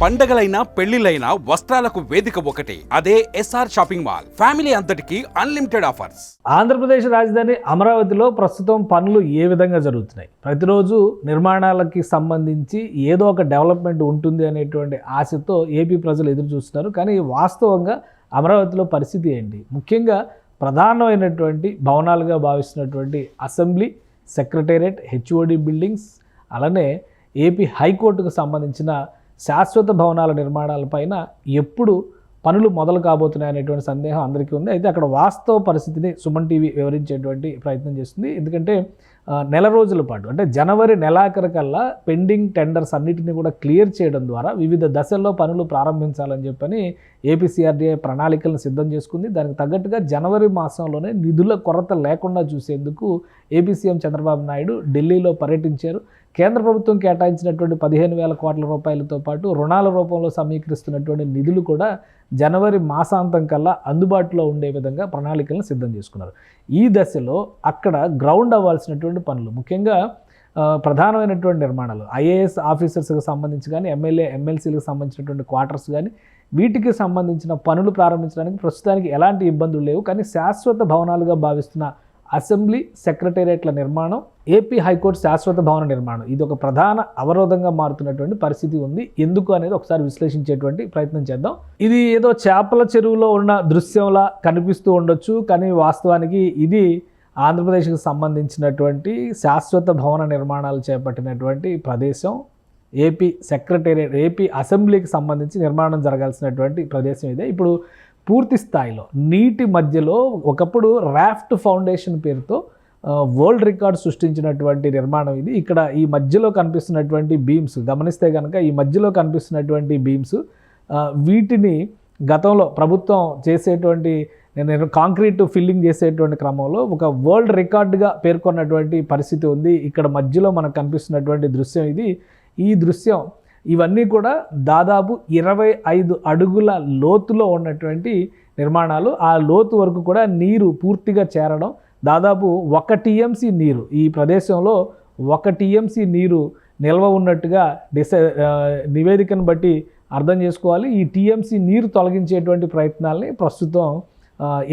పండగలైనా పెళ్లిలైనా వస్త్రాలకు వేదిక ఒకటే, అదే ఎస్ఆర్ షాపింగ్ మాల్. ఫ్యామిలీ అంతటికి అన్లిమిటెడ్ ఆఫర్స్. ఆంధ్రప్రదేశ్ రాజధాని అమరావతిలో ప్రస్తుతం పనులు ఏ విధంగా జరుగుతున్నాయి? ప్రతిరోజు నిర్మాణాలకి సంబంధించి ఏదో ఒక డెవలప్మెంట్ ఉంటుంది అనేటువంటి ఆశతో ఏపీ ప్రజలు ఎదురు చూస్తున్నారు. కానీ వాస్తవంగా అమరావతిలో పరిస్థితి ఏంటి? ముఖ్యంగా ప్రధానమైనటువంటి భవనాలుగా భావిస్తున్నటువంటి అసెంబ్లీ, సెక్రటేరియట్, హెచ్ఓడి బిల్డింగ్స్, అలానే ఏపీ హైకోర్టుకు సంబంధించిన శాశ్వత భవనాల నిర్మాణాలపైన ఎప్పుడు పనులు మొదలు కాబోతున్నాయి అనేటువంటి సందేహం అందరికీ ఉంది. అయితే అక్కడ వాస్తవ పరిస్థితిని సుమన్ టీవీ వివరించేటువంటి ప్రయత్నం చేస్తుంది. ఎందుకంటే నెల రోజుల పాటు, అంటే జనవరి నెలాఖరికల్లా పెండింగ్ టెండర్స్ అన్నిటిని కూడా క్లియర్ చేయడం ద్వారా వివిధ దశల్లో పనులు ప్రారంభించాలని చెప్పని ఏపీసీఆర్డీఏ ప్రణాళికలను సిద్ధం చేసుకుంది. దానికి తగ్గట్టుగా జనవరి మాసంలోనే నిధుల కొరత లేకుండా చూసేందుకు ఏపీ సీఎం చంద్రబాబు నాయుడు ఢిల్లీలో పర్యటించారు. కేంద్ర ప్రభుత్వం కేటాయించినటువంటి 15,000 కోట్ల రూపాయలతో పాటు రుణాల రూపంలో సమీకరిస్తున్నటువంటి నిధులు కూడా జనవరి మాసాంతం కల్లా అందుబాటులో ఉండే విధంగా ప్రణాళికలను సిద్ధం చేసుకున్నారు. ఈ దశలో అక్కడ గ్రౌండ్ అవ్వాల్సినటువంటి పనులు, ముఖ్యంగా ప్రధానమైనటువంటి నిర్మాణాలు, ఐఏఎస్ ఆఫీసర్స్కి సంబంధించి కానీ, ఎమ్మెల్యే ఎమ్మెల్సీలకు సంబంధించినటువంటి క్వార్టర్స్ కానీ, వీటికి సంబంధించిన పనులు ప్రారంభించడానికి ప్రస్తుతానికి ఎలాంటి ఇబ్బందులు లేవు. కానీ శాశ్వత భవనాలుగా భావిస్తున్న అసెంబ్లీ, సెక్రటేరియట్ల నిర్మాణం, ఏపీ హైకోర్టు శాశ్వత భవన నిర్మాణం, ఇది ఒక ప్రధాన అవరోధంగా మారుతున్నటువంటి పరిస్థితి ఉంది. ఎందుకు అనేది ఒకసారి విశ్లేషించేటువంటి ప్రయత్నం చేద్దాం. ఇది ఏదో చేపల చెరువులో ఉన్న దృశ్యంలా కనిపిస్తూ ఉండొచ్చు, కానీ వాస్తవానికి ఇది ఆంధ్రప్రదేశ్కి సంబంధించినటువంటి శాశ్వత భవన నిర్మాణాలు చేపట్టినటువంటి ప్రదేశం. ఏపీ సెక్రటేరియట్, ఏపీ అసెంబ్లీకి సంబంధించి నిర్మాణం జరగాల్సినటువంటి ప్రదేశం ఇదే. ఇప్పుడు పూర్తి స్థాయిలో నీటి మధ్యలో ఒకప్పుడు రాఫ్ట్ ఫౌండేషన్ పేరుతో వరల్డ్ రికార్డ్ సృష్టించినటువంటి నిర్మాణం ఇది. ఇక్కడ ఈ మధ్యలో కనిపిస్తున్నటువంటి బీమ్స్ గమనిస్తే కనుక, ఈ మధ్యలో కనిపిస్తున్నటువంటి బీమ్స్ వీటిని గతంలో ప్రభుత్వం చేసేటువంటి కాంక్రీట్ ఫిల్లింగ్ చేసేటువంటి క్రమంలో ఒక వరల్డ్ రికార్డుగా పేర్కొన్నటువంటి పరిస్థితి ఉంది. ఇక్కడ మధ్యలో మనకు కనిపిస్తున్నటువంటి దృశ్యం ఇది. ఈ దృశ్యం, ఇవన్నీ కూడా దాదాపు 25 అడుగుల లోతులో ఉన్నటువంటి నిర్మాణాలు. ఆ లోతు వరకు కూడా నీరు పూర్తిగా చేరడం, దాదాపు 1 టీఎంసీ నీరు ఈ ప్రదేశంలో 1 టీఎంసీ నీరు నిల్వ ఉన్నట్టుగా నివేదికను బట్టి అర్థం చేసుకోవాలి. ఈ టీఎంసీ నీరు తొలగించేటువంటి ప్రయత్నాల్ని ప్రస్తుతం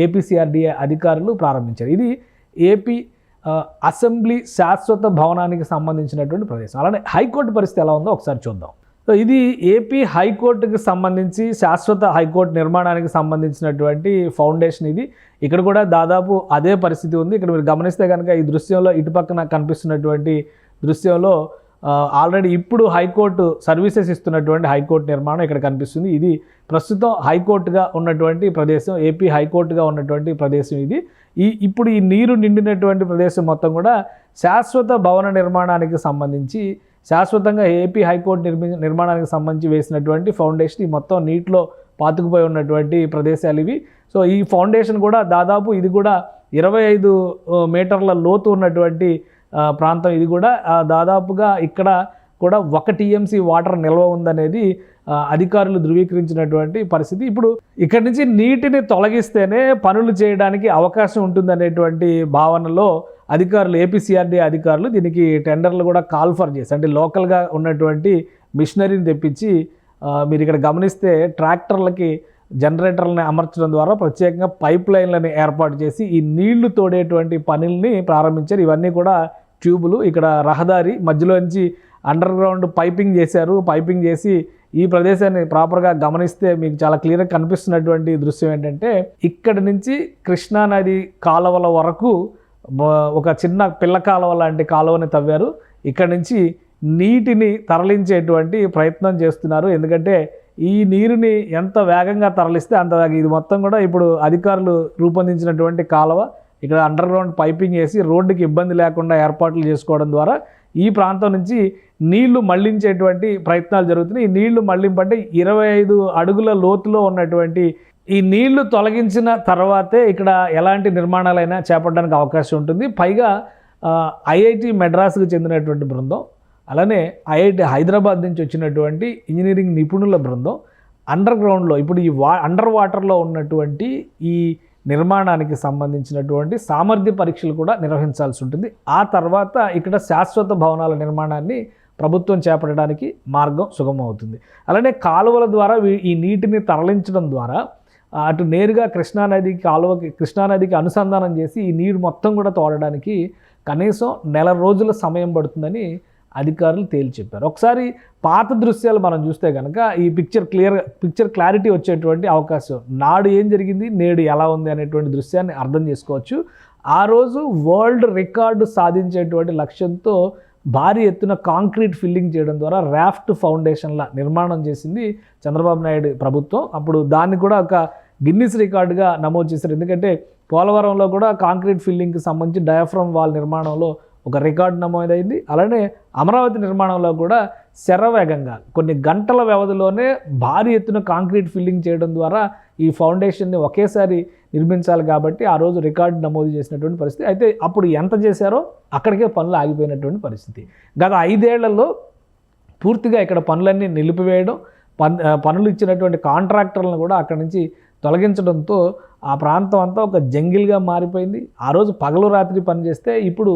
ఏపీసీఆర్డీఏ అధికారులు ప్రారంభించారు. ఇది ఏపీ అసెంబ్లీ శాశ్వత భవనానికి సంబంధించినటువంటి ప్రదేశం. అలానే హైకోర్టు పరిస్థితి ఎలా ఉందో ఒకసారి చూద్దాం. సో ఇది ఏపీ హైకోర్టుకి సంబంధించి శాశ్వత హైకోర్టు నిర్మాణానికి సంబంధించినటువంటి ఫౌండేషన్ ఇది. ఇక్కడ కూడా దాదాపు అదే పరిస్థితి ఉంది. ఇక్కడ మీరు గమనిస్తే కనుక ఈ దృశ్యంలో ఇటుపక్కన కనిపిస్తున్నటువంటి దృశ్యంలో ఆల్రెడీ ఇప్పుడు హైకోర్టు సర్వీసెస్ ఇస్తున్నటువంటి హైకోర్టు నిర్మాణం ఇక్కడ కనిపిస్తుంది. ఇది ప్రస్తుతం హైకోర్టుగా ఉన్నటువంటి ప్రదేశం, ఏపీ హైకోర్టుగా ఉన్నటువంటి ప్రదేశం ఇది. ఇప్పుడు ఈ నీరు నిండినటువంటి ప్రదేశం మొత్తం కూడా శాశ్వత భవన నిర్మాణానికి సంబంధించి, శాశ్వతంగా ఏపీ హైకోర్టు నిర్మాణానికి సంబంధించి వేసినటువంటి ఫౌండేషన్. ఈ మొత్తం నీటిలో పాతుకుపోయి ఉన్నటువంటి ప్రదేశాలు ఇవి. సో ఈ ఫౌండేషన్ కూడా దాదాపు ఇది కూడా 25 మీటర్ల లోతు ఉన్నటువంటి ప్రాంతం. ఇది కూడా దాదాపుగా ఇక్కడ కూడా 1 టీఎంసీ వాటర్ నిల్వ ఉందనేది అధికారులు ధృవీకరించినటువంటి పరిస్థితి. ఇప్పుడు ఇక్కడి నుంచి నీటిని తొలగిస్తేనే పనులు చేయడానికి అవకాశం ఉంటుందనేటువంటి భావనలో అధికారులు, ఏపీసీఆర్డీ అధికారులు దీనికి టెండర్లు కూడా కాల్ ఫర్ చేసి, అంటే లోకల్గా ఉన్నటువంటి మిషనరీని తెప్పించి, మీరు ఇక్కడ గమనిస్తే ట్రాక్టర్లకి జనరేటర్లని అమర్చడం ద్వారా ప్రత్యేకంగా పైప్ లైన్లని ఏర్పాటు చేసి ఈ నీళ్లు తోడేటువంటి పనుల్ని ప్రారంభించారు. ఇవన్నీ కూడా ట్యూబులు. ఇక్కడ రహదారి మధ్యలో నుంచి అండర్ గ్రౌండ్ పైపింగ్ చేశారు. పైపింగ్ చేసి ఈ ప్రదేశాన్ని ప్రాపర్గా గమనిస్తే మీకు చాలా క్లియర్గా కనిపిస్తున్నటువంటి దృశ్యం ఏంటంటే, ఇక్కడి నుంచి కృష్ణానది కాలువల వరకు ఒక చిన్న పిల్ల కాలువ లాంటి కాలువని తవ్వారు. ఇక్కడి నుంచి నీటిని తరలించేటువంటి ప్రయత్నం చేస్తున్నారు. ఎందుకంటే ఈ నీరుని ఎంత వేగంగా తరలిస్తే అంత ఇది మొత్తం కూడా ఇప్పుడు అధికారులు రూపొందించినటువంటి కాలువ. ఇక్కడ అండర్ గ్రౌండ్ పైపింగ్ చేసి రోడ్డుకి ఇబ్బంది లేకుండా ఏర్పాట్లు చేసుకోవడం ద్వారా ఈ ప్రాంతం నుంచి నీళ్లు మళ్లించేటువంటి ప్రయత్నాలు జరుగుతున్నాయి. ఈ నీళ్లు మళ్లింపంటే 25 అడుగుల లోతులో ఉన్నటువంటి ఈ నీళ్లు తొలగించిన తర్వాతే ఇక్కడ ఎలాంటి నిర్మాణాలైనా చేపట్టడానికి అవకాశం ఉంటుంది. పైగా ఐఐటి మెడ్రాస్కు చెందినటువంటి బృందం, అలానే ఐఐటి హైదరాబాద్ నుంచి వచ్చినటువంటి ఇంజనీరింగ్ నిపుణుల బృందం అండర్ గ్రౌండ్లో, ఇప్పుడు ఈ అండర్ వాటర్లో ఉన్నటువంటి ఈ నిర్మాణానికి సంబంధించినటువంటి సామర్థ్య పరీక్షలు కూడా నిర్వహించాల్సి ఉంటుంది. ఆ తర్వాత ఇక్కడ శాశ్వత భవనాల నిర్మాణాన్ని ప్రభుత్వం చేపట్టడానికి మార్గం సుగమం అవుతుంది. అలానే కాలువల ద్వారా ఈ నీటిని తరలించడం ద్వారా అటు నేరుగా కృష్ణానదికి అనుసంధానం చేసి ఈ నీరు మొత్తం కూడా తోడడానికి కనీసం నెల రోజుల సమయం పడుతుందని అధికారులు తేల్చి చెప్పారు. ఒకసారి పాత దృశ్యాలు మనం చూస్తే కనుక ఈ పిక్చర్ క్లారిటీ వచ్చేటువంటి అవకాశం, నాడు ఏం జరిగింది నేడు ఎలా ఉంది అనేటువంటి దృశ్యాన్ని అర్థం చేసుకోవచ్చు. ఆ రోజు వరల్డ్ రికార్డు సాధించేటువంటి లక్ష్యంతో భారీ ఎత్తున కాంక్రీట్ ఫిల్లింగ్ చేయడం ద్వారా రాఫ్ట్ ఫౌండేషన్ల నిర్మాణం చేసింది చంద్రబాబు నాయుడు ప్రభుత్వం. అప్పుడు దాన్ని కూడా ఒక గిన్నిస్ రికార్డుగా నమోదు చేశారు. ఎందుకంటే పోలవరంలో కూడా కాంక్రీట్ ఫిల్లింగ్కి సంబంధించి డయాఫ్రమ్ వాల్ నిర్మాణంలో ఒక రికార్డు నమోదైంది. అలానే అమరావతి నిర్మాణంలో కూడా శరవేగంగా కొన్ని గంటల వ్యవధిలోనే భారీ ఎత్తున కాంక్రీట్ ఫిల్లింగ్ చేయడం ద్వారా ఈ ఫౌండేషన్ని ఒకేసారి నిర్మించాలి కాబట్టి ఆ రోజు రికార్డు నమోదు చేసినటువంటి పరిస్థితి. అయితే అప్పుడు ఎంత చేశారో అక్కడికే పనులు ఆగిపోయినటువంటి పరిస్థితి. గత 5 ఏళ్లలో పూర్తిగా ఇక్కడ పనులన్నీ నిలిపివేయడం, పనులు ఇచ్చినటువంటి కాంట్రాక్టర్లను కూడా అక్కడి నుంచి తొలగించడంతో ఆ ప్రాంతం అంతా ఒక జంగిల్గా మారిపోయింది. ఆ రోజు పగలు రాత్రి పనిచేస్తే ఇప్పుడు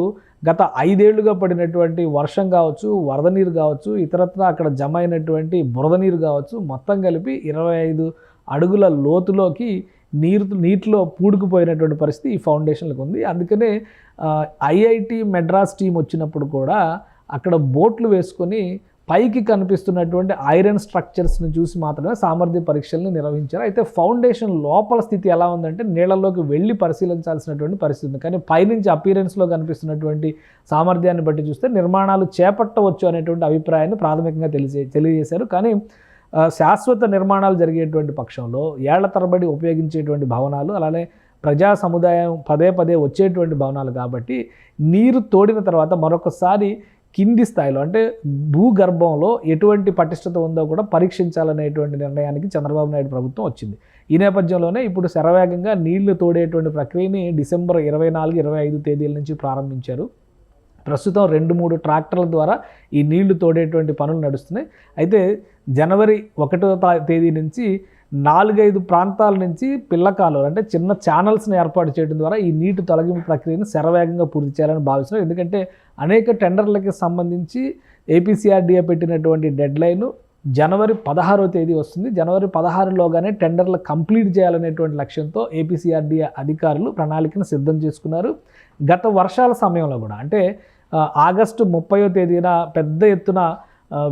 గత 5 ఏళ్లుగా పడినటువంటి వర్షం కావచ్చు, వరద నీరు కావచ్చు, ఇతరత్రా అక్కడ జమ అయినటువంటి బురద నీరు కావచ్చు, మొత్తం కలిపి 25 అడుగుల లోతులోకి నీటిలో పూడుకుపోయినటువంటి పరిస్థితి ఈ ఫౌండేషన్లకు ఉంది. అందుకనే ఐఐటి మెడ్రాస్ టీం వచ్చినప్పుడు కూడా అక్కడ బోట్లు వేసుకొని పైకి కనిపిస్తున్నటువంటి ఐరన్ స్ట్రక్చర్స్ని చూసి మాత్రమే సామర్థ్య పరీక్షలను నిర్వహించారు. అయితే ఫౌండేషన్ లోపల స్థితి ఎలా ఉందంటే నీళ్ళలోకి వెళ్ళి పరిశీలించాల్సినటువంటి పరిస్థితి ఉంది. కానీ పైనుంచి అపీరెన్స్లో కనిపిస్తున్నటువంటి సామర్థ్యాన్ని బట్టి చూస్తే నిర్మాణాలు చేపట్టవచ్చు అనేటువంటి అభిప్రాయాన్ని ప్రాథమికంగా తెలియజేశారు. కానీ శాశ్వత నిర్మాణాలు జరిగేటువంటి పక్షంలో ఏళ్ల తరబడి ఉపయోగించేటువంటి భవనాలు, అలానే ప్రజా సముదాయం పదే వచ్చేటువంటి భవనాలు కాబట్టి నీరు తోడిన తర్వాత మరొకసారి కింది స్థాయిలో అంటే భూగర్భంలో ఎటువంటి పటిష్టత ఉందో కూడా పరీక్షించాలనేటువంటి నిర్ణయానికి చంద్రబాబు నాయుడు ప్రభుత్వం వచ్చింది. ఈ నేపథ్యంలోనే ఇప్పుడు శరవేగంగా నీళ్లు తోడేటువంటి ప్రక్రియని డిసెంబర్ 24, 25 తేదీల నుంచి ప్రారంభించారు. ప్రస్తుతం 2-3 ట్రాక్టర్ల ద్వారా ఈ నీళ్లు తోడేటువంటి పనులు నడుస్తున్నాయి. అయితే జనవరి 1వ తేదీ నుంచి 4-5 ప్రాంతాల నుంచి పిల్లకాలువలు అంటే చిన్న ఛానల్స్ని ఏర్పాటు చేయడం ద్వారా ఈ నీటి తొలగింపు ప్రక్రియను శరవేగంగా పూర్తి చేయాలని భావిస్తున్నారు. ఎందుకంటే అనేక టెండర్లకి సంబంధించి ఏపీసీఆర్డీఏ పెట్టినటువంటి డెడ్లైన్ జనవరి 16వ తేదీ వస్తుంది. జనవరి 16లోగానే టెండర్లు కంప్లీట్ చేయాలనేటువంటి లక్ష్యంతో ఏపీసీఆర్డీఏ అధికారులు ప్రణాళికను సిద్ధం చేసుకున్నారు. గత వర్షాల సమయంలో కూడా అంటే ఆగస్టు 30వ తేదీన పెద్ద ఎత్తున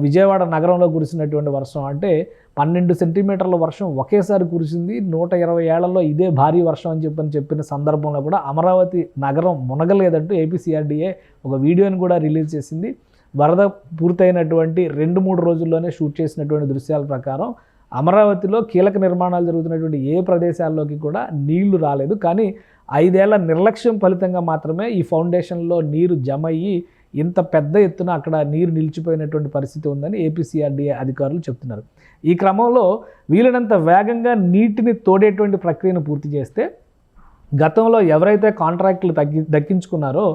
విజయవాడ నగరంలో కురిసినటువంటి వర్షం అంటే 12 సెంటీమీటర్ల వర్షం ఒకేసారి కురిసింది. 120 ఏళ్లలో ఇదే భారీ వర్షం అని చెప్పిన సందర్భంలో కూడా అమరావతి నగరం మునగలేదంటూ ఏపీసీఆర్డీఏ ఒక వీడియోని కూడా రిలీజ్ చేసింది. వరద పూర్తయినటువంటి 2-3 రోజుల్లోనే షూట్ చేసినటువంటి దృశ్యాల ప్రకారం అమరావతిలో కీలక నిర్మాణాలు జరుగుతున్నటువంటి ఏ ప్రదేశాల్లోకి కూడా నీళ్లు రాలేదు. కానీ 5 ఏళ్ల నిర్లక్ష్యం ఫలితంగా మాత్రమే ఈ ఫౌండేషన్లో నీరు జమ అయ్యి ఇంత పెద్ద ఎత్తున అక్కడ నీరు నిలిచిపోయినటువంటి పరిస్థితి ఉందని ఏపీసీఆర్డీఏ అధికారులు చెప్తున్నారు. ఈ క్రమంలో వీలైనంత వేగంగా నీటిని తోడేటువంటి ప్రక్రియను పూర్తి చేస్తే గతంలో ఎవరైతే కాంట్రాక్టులు దక్కించుకున్నారో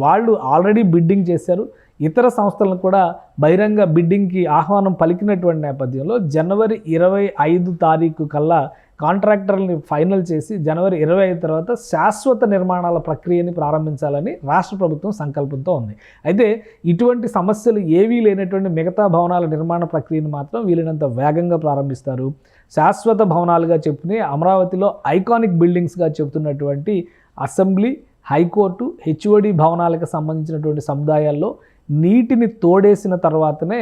వాళ్ళు ఆల్రెడీ బిడ్డింగ్ చేశారు. ఇతర సంస్థలను కూడా బహిరంగ బిడ్డింగ్కి ఆహ్వానం పలికినటువంటి నేపథ్యంలో జనవరి 25 తారీఖు కల్లా కాంట్రాక్టర్ని ఫైనల్ చేసి జనవరి 25 తర్వాత శాశ్వత నిర్మాణాల ప్రక్రియని ప్రారంభించాలని రాష్ట్ర ప్రభుత్వం సంకల్పంతో ఉంది. అయితే ఇటువంటి సమస్యలు ఏవీ లేనటువంటి మిగతా భవనాల నిర్మాణ ప్రక్రియను మాత్రం వీలైనంత వేగంగా ప్రారంభిస్తారు. శాశ్వత భవనాలుగా చెప్పుకుని అమరావతిలో ఐకానిక్ బిల్డింగ్స్గా చెబుతున్నటువంటి అసెంబ్లీ, హైకోర్టు, హెచ్ఓడి భవనాలకు సంబంధించినటువంటి సముదాయాల్లో నీటిని తోడేసిన తర్వాతనే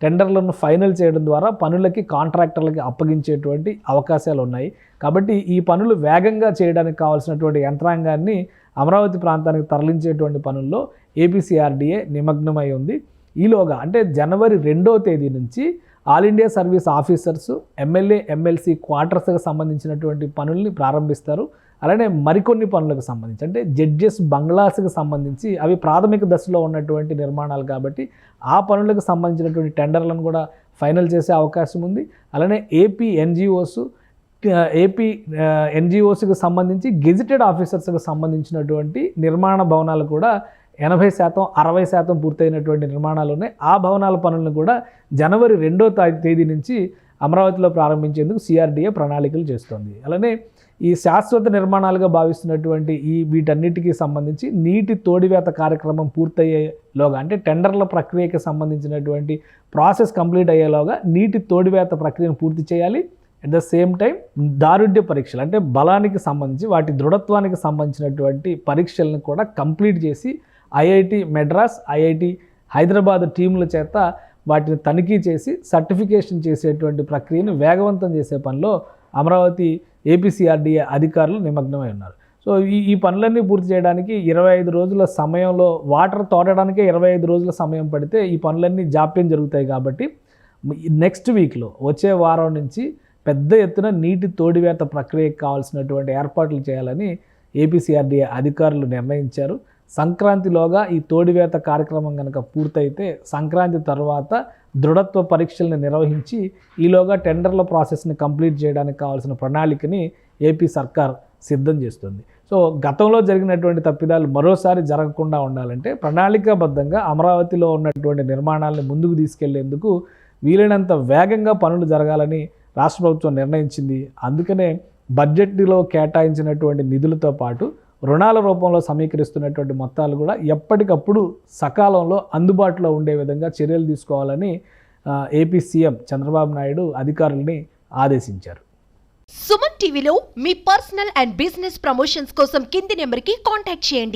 టెండర్లను ఫైనల్ చేయడం ద్వారా పనులకి కాంట్రాక్టర్లకి అప్పగించేటువంటి అవకాశాలు ఉన్నాయి. కాబట్టి ఈ పనులు వేగంగా చేయడానికి కావాల్సినటువంటి యంత్రాంగాన్ని అమరావతి ప్రాంతానికి తరలించేటువంటి పనుల్లో ఏపీసీఆర్డీఏ నిమగ్నమై ఉంది. ఈలోగా అంటే జనవరి 2వ తేదీ నుంచి all India service officers, MLA, MLC క్వార్టర్స్కి సంబంధించినటువంటి పనుల్ని ప్రారంభిస్తారు. అలానే మరికొన్ని పనులకు సంబంధించి అంటే జడ్జెస్ బంగ్లాస్కి సంబంధించి అవి ప్రాథమిక దశలో ఉన్నటువంటి నిర్మాణాలు కాబట్టి ఆ పనులకు సంబంధించినటువంటి టెండర్లను కూడా ఫైనల్ చేసే అవకాశం ఉంది. అలానే ఏపీ ఎన్జిఓస్కి సంబంధించి గెజిటెడ్ ఆఫీసర్స్కి సంబంధించినటువంటి నిర్మాణ భవనాలు కూడా 80%, 60% పూర్తయినటువంటి నిర్మాణాలు ఉన్నాయి. ఆ భవనాల పనులను కూడా జనవరి 2వ తేదీ నుంచి అమరావతిలో ప్రారంభించేందుకు సిఆర్డీఏ ప్రణాళికలు చేస్తోంది. అలానే ఈ శాశ్వత నిర్మాణాలుగా భావిస్తున్నటువంటి వీటన్నిటికీ సంబంధించి నీటి తోడివేత కార్యక్రమం పూర్తయ్యేలోగా, అంటే టెండర్ల ప్రక్రియకి సంబంధించినటువంటి ప్రాసెస్ కంప్లీట్ అయ్యేలోగా నీటి తోడివేత ప్రక్రియను పూర్తి చేయాలి. అట్ ద సేమ్ టైం దారుఢ్య పరీక్షలు, అంటే బలానికి సంబంధించి వాటి దృఢత్వానికి సంబంధించినటువంటి పరీక్షలను కూడా కంప్లీట్ చేసి ఐఐటి మెడ్రాస్, ఐఐటి హైదరాబాద్ టీముల చేత వాటిని తనిఖీ చేసి సర్టిఫికేషన్ చేసేటువంటి ప్రక్రియను వేగవంతం చేసే పనిలో అమరావతి ఏపీసీఆర్డీఏ అధికారులు నిమగ్నమై ఉన్నారు. సో ఈ పనులన్నీ పూర్తి చేయడానికి 25 రోజుల సమయంలో, వాటర్ తోడడానికే 25 రోజుల సమయం పడితే ఈ పనులన్నీ జాప్యం జరుగుతాయి. కాబట్టి నెక్స్ట్ వీక్లో, వచ్చే వారం నుంచి పెద్ద ఎత్తున నీటి తోడివేత ప్రక్రియకు కావాల్సినటువంటి ఏర్పాట్లు చేయాలని ఏపీసీఆర్డీఏ అధికారులు నిర్ణయించారు. సంక్రాంతిలోగా ఈ తోడివేత కార్యక్రమం కనుక పూర్తయితే సంక్రాంతి తర్వాత దృఢత్వ పరీక్షల్ని నిర్వహించి ఈలోగా టెండర్ల ప్రాసెస్ని కంప్లీట్ చేయడానికి కావాల్సిన ప్రణాళికని ఏపీ సర్కార్ సిద్ధం చేస్తుంది. సో గతంలో జరిగినటువంటి తప్పిదాలు మరోసారి జరగకుండా ఉండాలంటే ప్రణాళికాబద్ధంగా అమరావతిలో ఉన్నటువంటి నిర్మాణాలను ముందుకు తీసుకెళ్లేందుకు వీలైనంత వేగంగా పనులు జరగాలని రాష్ట్ర ప్రభుత్వం నిర్ణయించింది. అందుకనే బడ్జెట్లో కేటాయించినటువంటి నిధులతో పాటు రుణాల రూపంలో సమీకరిస్తున్నటువంటి మొత్తాలు కూడా ఎప్పటికప్పుడు సకాలంలో అందుబాటులో ఉండే విధంగా చర్యలు తీసుకోవాలని ఏపీ సీఎం చంద్రబాబు నాయుడు అధికారుల్ని ఆదేశించారు. సుమన్ టీవీలో మీ పర్సనల్ అండ్ బిజినెస్ ప్రమోషన్స్ కోసం కింది నెంబర్కి కాంటాక్ట్ చేయండి.